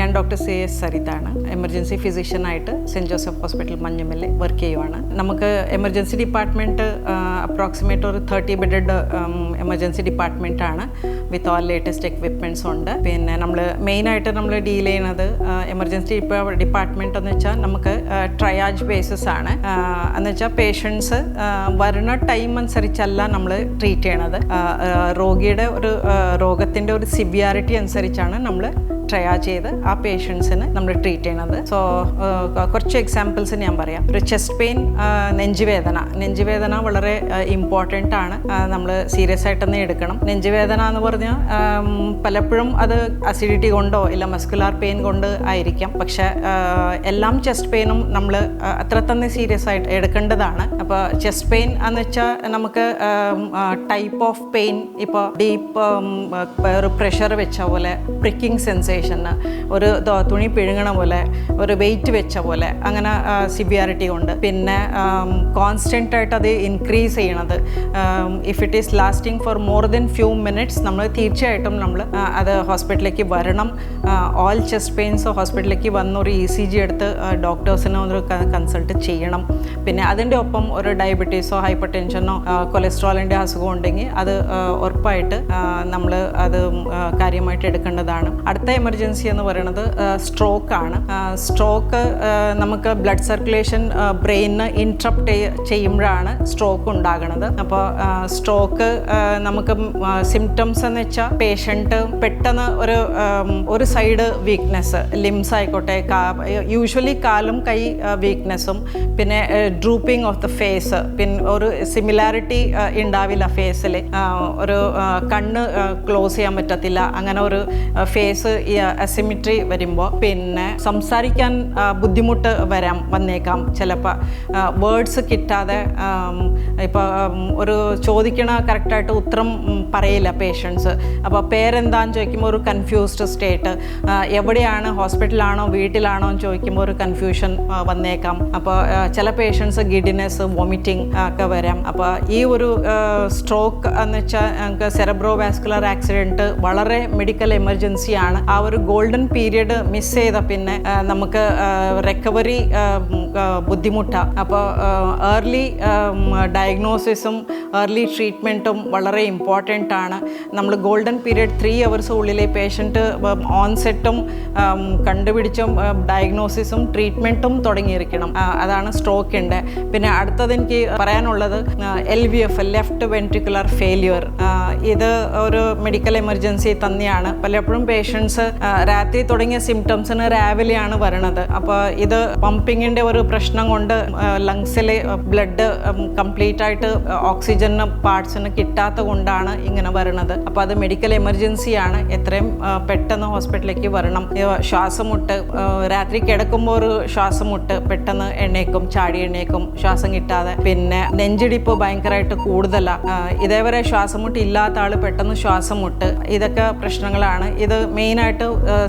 ഞാൻ doctor CS സരിതാണ്. Emergency ഫിസിഷ്യനായിട്ട് saint Joseph hospital Manjummel work ചെയ്യുവാണ്. നമുക്ക് എമർജൻസി ഡിപ്പാർട്ട്മെൻറ്റ് അപ്രോക്സിമേറ്റ് ഒരു 30 ബെഡഡ് എമർജൻസി ഡിപ്പാർട്ട്മെൻറ്റാണ് വിത്ത് ഓൾ ലേറ്റസ്റ്റ് എക്വിപ്മെൻറ്റ്സ് ഉണ്ട്. പിന്നെ നമ്മൾ മെയിനായിട്ട് നമ്മൾ ഡീൽ ചെയ്യുന്നത് എമർജൻസി ഡിപ്പാർട്ട്മെൻറ്റ് എന്ന് വെച്ചാൽ നമുക്ക് ട്രയാജ് ബേസിസ് ആണ്. എന്ന് വെച്ചാൽ പേഷ്യൻസ് വരുന്ന ടൈം അനുസരിച്ചല്ല നമ്മൾ ട്രീറ്റ് ചെയ്യണത്. രോഗിയുടെ ഒരു രോഗത്തിൻ്റെ ഒരു സിവിയാരിറ്റി അനുസരിച്ചാണ് നമ്മൾ ട്രയാജ് ചെയ്ത് ആ പേഷ്യൻസിന് നമ്മൾ ട്രീറ്റ് ചെയ്യണത്. സോ കുറച്ച് എക്സാമ്പിൾസ് ഞാൻ പറയാം. ഒരു ചെസ്റ്റ് പെയിൻ, നെഞ്ചുവേദന വളരെ ഇമ്പോർട്ടൻ്റ് ആണ്. നമ്മൾ സീരിയസ് ആയിട്ട് തന്നെ എടുക്കണം. നെഞ്ചുവേദന എന്ന് പറഞ്ഞാൽ പലപ്പോഴും അത് അസിഡിറ്റി കൊണ്ടോ ഇല്ല മസ്കുലാർ പെയിൻ കൊണ്ട് ആയിരിക്കാം. പക്ഷെ എല്ലാം ചെസ്റ്റ് പെയിനും നമ്മൾ അത്ര തന്നെ സീരിയസ് ആയിട്ട് എടുക്കേണ്ടതാണ്. അപ്പോൾ ചെസ്റ്റ് പെയിൻ എന്ന് വെച്ചാൽ നമുക്ക് ടൈപ്പ് ഓഫ് പെയിൻ, ഇപ്പോൾ ഡീപ്പ് ഒരു പ്രഷർ വെച്ച പോലെ, പ്രിക്കിംഗ് സെൻസേഷൻ, ഒരു തുണി പിഴുങ്ങണ പോലെ, ഒരു വെയിറ്റ് വെച്ച പോലെ, അങ്ങനെ സിവിയാരിറ്റി കൊണ്ട്. പിന്നെ കോൺസ്റ്റൻ്റ് ആയിട്ട് അത് ഇൻക്രീസ് ചെയ്യണത്. If it is lasting for more then few minutes നമ്മൾ തീർച്ചയായിട്ടും നമ്മൾ അത് ഹോസ്പിറ്റലിലേക്ക് വരണം. ഓൾ ചെസ്റ്റ് പെയിൻസ് ഹോസ്പിറ്റലിലേക്ക് വന്ന് ഒരു ECG എടുത്ത് ഡോക്ടേഴ്സിനെ ഒരു കൺസൾട്ട് ചെയ്യണം. പിന്നെ അതിൻ്റെ ഒപ്പം ഒരു ഡയബറ്റീസോ ഹൈപ്പർ ടെൻഷനോ കൊളസ്ട്രോളിൻ്റെ അസുഖം ഉണ്ടെങ്കിൽ അത് ഉറപ്പായിട്ട് നമ്മൾ അത് കാര്യമായിട്ട് എടുക്കേണ്ടതാണ്. അടുത്ത എമർജൻസി എന്ന് പറയുന്നത് സ്ട്രോക്ക് ആണ്. സ്ട്രോക്ക് നമുക്ക് ബ്ലഡ് സർക്കുലേഷൻ ബ്രെയിനിന് ഇൻട്രപ്റ്റ് ചെയ്യുമ്പോഴാണ് സ്ട്രോക്ക് ഉണ്ടാകുന്നത്. അപ്പോൾ സ്ട്രോക്ക് നമുക്ക് സിംറ്റംസ് എന്ന് വെച്ചാൽ പേഷ്യൻറ്റ് പെട്ടെന്ന് ഒരു സൈഡ് വീക്ക്നെസ്, ലിംസ് ആയിക്കോട്ടെ, യൂഷ്വലി കാലും കൈ വീക്ക്നെസ്സും, പിന്നെ ഡ്രൂപ്പിംഗ് ഓഫ് ദ ഫേസ്, പിന്നെ ഒരു സിമിലാരിറ്റി ഉണ്ടാവില്ല ഫേസിൽ, ഒരു കണ്ണ് ക്ലോസ് ചെയ്യാൻ പറ്റത്തില്ല, അങ്ങനെ ഒരു ഫേസ് അസിമിട്രി വരുമ്പോൾ, പിന്നെ സംസാരിക്കാൻ ബുദ്ധിമുട്ട് വന്നേക്കാം. ചിലപ്പോൾ വേർഡ്സ് കിട്ടാതെ, ഇപ്പോൾ ഒരു ചോദിക്കണ കറക്റ്റായിട്ട് ഉത്തരം പറയില്ല പേഷ്യൻസ്. അപ്പോൾ പേരെന്താന്ന് ചോദിക്കുമ്പോൾ ഒരു കൺഫ്യൂസ്ഡ് സ്റ്റേറ്റ്, എവിടെയാണ്, ഹോസ്പിറ്റലാണോ വീട്ടിലാണോ എന്ന് ചോദിക്കുമ്പോൾ ഒരു കൺഫ്യൂഷൻ വന്നേക്കാം. അപ്പോൾ ചില പേഷ്യൻസ് ഗിഡിനെസ്, വോമിറ്റിംഗ് ഒക്കെ വരാം. അപ്പോൾ ഈ ഒരു സ്ട്രോക്ക് എന്ന് വെച്ചാൽ ഞങ്ങൾക്ക് സെറിബ്രോ വാസ്കുലർ ആക്സിഡൻറ്റ് വളരെ മെഡിക്കൽ എമർജൻസിയാണ്. ആ ഒരു ഗോൾഡൻ പീരിയഡ് മിസ് ചെയ്ത പിന്നെ നമുക്ക് റിക്കവറി ബുദ്ധിമുട്ടാണ്. അപ്പോൾ ഏർലി ഡയഗ്നോസിസും ഏർലി ട്രീറ്റ്മെൻറ്റും വളരെ ഇമ്പോർട്ടൻ്റ് ആണ്. നമ്മൾ ഗോൾഡൻ പീരിയഡ് 3 hours ഉള്ളിൽ പേഷ്യൻറ്റ് ഓൺസെറ്റും കണ്ടുപിടിച്ചും ഡയഗ്നോസിസും ട്രീറ്റ്മെൻറ്റും തുടങ്ങിയിരിക്കണം. അതാണ് സ്ട്രോക്കിൻ്റെ. പിന്നെ അടുത്തത് എനിക്ക് പറയാനുള്ളത് LVF, ലെഫ്റ്റ് വെൻട്രിക്കുലർ ഫെയിലിയർ. ഇത് ഒരു മെഡിക്കൽ എമർജൻസി തന്നെയാണ്. പലപ്പോഴും പേഷ്യൻസ് രാത്രി തുടങ്ങിയ സിംറ്റംസിന് രാവിലെയാണ് വരണത്. അപ്പോൾ ഇത് പമ്പിങ്ങിൻ്റെ ഒരു പ്രശ്നം കൊണ്ട് ലങ്സിൽ ബ്ലഡ് കംപ്ലീറ്റ് ആയിട്ട് ഓക്സിജൻ പാർട്സിന് കിട്ടാത്ത കൊണ്ടാണ് ഇങ്ങനെ വരണത്. അപ്പോൾ അത് മെഡിക്കൽ എമർജൻസിയാണ്. എത്രയും പെട്ടെന്ന് ഹോസ്പിറ്റലിലേക്ക് വരണം. ശ്വാസമുട്ട്, രാത്രി കിടക്കുമ്പോൾ ഒരു ശ്വാസമുട്ട്, പെട്ടെന്ന് ചാടി എണ്ണേക്കും, ശ്വാസം കിട്ടാതെ. പിന്നെ നെഞ്ചിടിപ്പ് ഭയങ്കരമായിട്ട് കൂടുതലാണ്. ഇതേവരെ ശ്വാസമുട്ട് ഇല്ലാത്ത ആൾ പെട്ടെന്ന് ശ്വാസമുട്ട്, ഇതൊക്കെ പ്രശ്നങ്ങളാണ്. ഇത് മെയിനായിട്ട്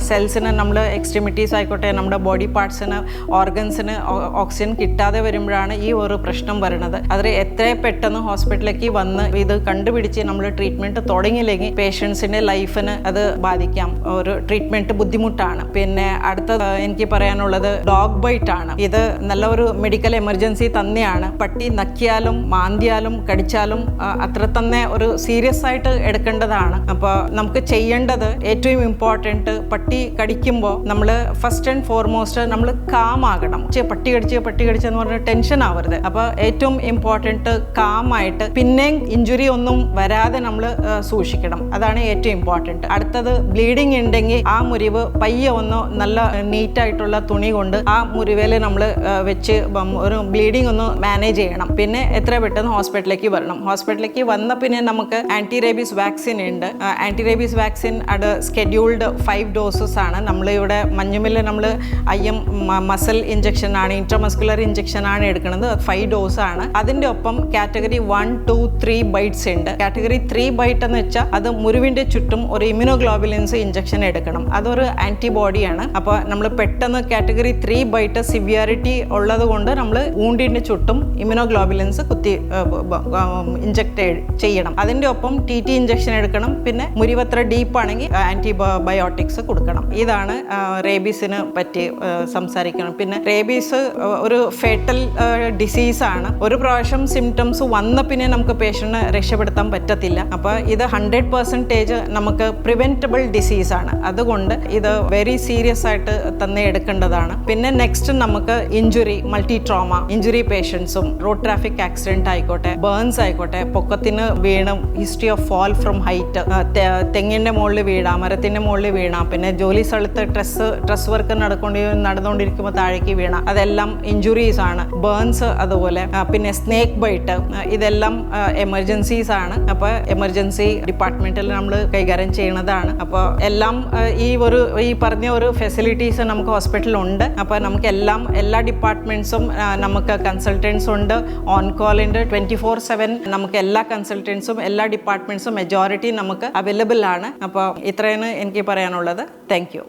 സെൽസിന്, നമ്മൾ എക്സ്ട്രിമിറ്റീസ് ആയിക്കോട്ടെ, നമ്മുടെ ബോഡി പാർട്സിന്, ഓർഗൻസിന് ഓക്സിജൻ കിട്ടാതെ വരുമ്പോഴാണ് ഈ ഒരു പ്രശ്നം വരുന്നത്. അതിൽ എത്രയും പെട്ടെന്ന് ഹോസ്പിറ്റലിലേക്ക് വന്ന് ഇത് കണ്ടുപിടിച്ച് നമ്മൾ ട്രീറ്റ്മെൻറ്റ് തുടങ്ങിയില്ലെങ്കിൽ പേഷ്യൻസിൻ്റെ ലൈഫിന് അത് ബാധിക്കാം. ഒരു ട്രീറ്റ്മെൻറ്റ് ബുദ്ധിമുട്ടാണ്. പിന്നെ അടുത്തത് എനിക്ക് പറയാനുള്ളത് ഡോഗ് ബൈറ്റ് ആണ്. ഇത് നല്ല ഒരു മെഡിക്കൽ എമർജൻസി തന്നെയാണ്. പട്ടി നക്കിയാലും മാന്തിയാലും കടിച്ചാലും അത്ര തന്നെ ഒരു സീരിയസ് ആയിട്ട് എടുക്കേണ്ടതാണ്. അപ്പോൾ നമുക്ക് ചെയ്യേണ്ടത് ഏറ്റവും ഇമ്പോർട്ടൻറ്റ്, പട്ടി കടിക്കുമ്പോൾ നമ്മൾ ഫസ്റ്റ് ആൻഡ് ഫോർമോസ്റ്റ് നമ്മൾ കാമാകണം. പട്ടി കടിച്ചെന്ന് പറഞ്ഞാൽ ടെൻഷൻ ആവരുത്. അപ്പോൾ ഏറ്റവും ഇമ്പോർട്ടൻറ്റ് കാമായിട്ട്, പിന്നെയും ഇഞ്ചുറി ഒന്നും വരാതെ നമ്മൾ സൂക്ഷിക്കണം. അതാണ് ഏറ്റവും ഇമ്പോർട്ടൻറ്റ്. അടുത്തത് ബ്ലീഡിങ് ഉണ്ടെങ്കിൽ ആ മുറിവ് പയ്യെ ഒന്ന് നല്ല നീറ്റായിട്ടുള്ള തുണി കൊണ്ട് ആ മുറിവേൽ നമ്മൾ വെച്ച് ഒരു ബ്ലീഡിങ് ഒന്ന് മാനേജ് ചെയ്യണം. പിന്നെ എത്ര പെട്ടെന്ന് ഹോസ്പിറ്റലിലേക്ക് വരണം. ഹോസ്പിറ്റലിലേക്ക് വന്ന പിന്നെ നമുക്ക് ആൻറ്റി റേബീസ് വാക്സിൻ ഉണ്ട്. ആൻറ്റി റേബീസ് വാക്സിൻ അത് സ്കെഡ്യൂൾഡ് 5 doses ആണ്. നമ്മളിവിടെ മഞ്ഞുമൽ നമ്മൾ IM മസിൽ ഇഞ്ചക്ഷൻ ആണ്, ഇൻട്രാമസ്കുലർ ഇഞ്ചക്ഷൻ ആണ് എടുക്കുന്നത്. 5 dose ആണ്. അതിൻ്റെ ഒപ്പം കാറ്റഗറി 1, 2, 3 ബൈറ്റ്സ് ഉണ്ട്. കാറ്റഗറി 3 ബൈറ്റ് എന്ന് വെച്ചാൽ അത് മുറിവിൻ്റെ ചുറ്റും ഒരു ഇമ്യൂണോഗ്ലോബുലിൻസ് ഇഞ്ചക്ഷൻ എടുക്കണം. അതൊരു ആൻറ്റിബോഡിയാണ്. അപ്പോൾ നമ്മൾ പെട്ടെന്ന് കാറ്റഗറി 3 ബൈറ്റ് സിവിയാരിറ്റി ഉള്ളത് കൊണ്ട് നമ്മൾ വൂണ്ടിൻ്റെ ചുറ്റും ഇമ്യൂണോഗ്ലോബുലിൻസ് കുത്തി ചെയ്യണം. അതിൻ്റെ ഒപ്പം TT ഇഞ്ചക്ഷൻ എടുക്കണം. പിന്നെ മുറിവത്ര ഡീപ്പാണെങ്കിൽ ആൻറ്റിബയോട്ടിക് ആൻറ്റിബയോട്ടിക്സ് കൊടുക്കണം. ഇതാണ് റേബീസിന് പറ്റി സംസാരിക്കണം. പിന്നെ റേബീസ് ഒരു ഫേറ്റൽ ഡിസീസാണ്. ഒരു പ്രാവശ്യം സിംറ്റംസ് വന്ന പിന്നെ നമുക്ക് പേഷ്യൻറ്റിനെ രക്ഷപ്പെടുത്താൻ പറ്റത്തില്ല. അപ്പോൾ ഇത് 100% നമുക്ക് പ്രിവെൻറ്റബിൾ ഡിസീസാണ്. അതുകൊണ്ട് ഇത് വെരി സീരിയസ് ആയിട്ട് തന്നെ എടുക്കേണ്ടതാണ്. പിന്നെ നെക്സ്റ്റ് നമുക്ക് ഇഞ്ചുറി, മൾട്ടി ട്രോമ ഇഞ്ചുറി പേഷ്യൻസും, റോഡ് ട്രാഫിക് ആക്സിഡൻറ്റ് ആയിക്കോട്ടെ, ബേൺസ് ആയിക്കോട്ടെ, പൊക്കത്തിന് വീണും, history of fall from height, തെങ്ങിൻ്റെ മുകളിൽ വീഴാം, മരത്തിൻ്റെ മുകളിൽ വീണാം, പിന്നെ ജോലി സ്ഥലത്ത് സ്ട്രെസ് വർക്ക് നടന്നുകൊണ്ടിരിക്കുമ്പോൾ താഴേക്ക് വീണ, അതെല്ലാം ഇഞ്ചുറീസ് ആണ്. ബേൺസ് അതുപോലെ, പിന്നെ സ്നേക്ക് ബൈറ്റ്, ഇതെല്ലാം എമർജൻസീസ് ആണ്. അപ്പോൾ എമർജൻസി ഡിപ്പാർട്ട്മെൻറ്റിൽ നമ്മൾ കൈകാര്യം ചെയ്യുന്നതാണ്. അപ്പോൾ എല്ലാം ഈ പറഞ്ഞ ഒരു ഫെസിലിറ്റീസ് നമുക്ക് ഹോസ്പിറ്റലിലുണ്ട്. അപ്പോൾ നമുക്ക് എല്ലാ ഡിപ്പാർട്ട്മെൻറ്റ്സും നമുക്ക് കൺസൾട്ടൻസ് ഉണ്ട്, ഓൺ കോൾ ഉണ്ട്, 24/7 നമുക്ക് എല്ലാ കൺസൾട്ടൻസും എല്ലാ ഡിപ്പാർട്ട്മെൻറ്റ്സും മെജോറിറ്റി നമുക്ക് അവൈലബിൾ ആണ്. അപ്പോൾ ഇത്രയാണ് എനിക്ക് പറയാനുള്ളത്. Thank you.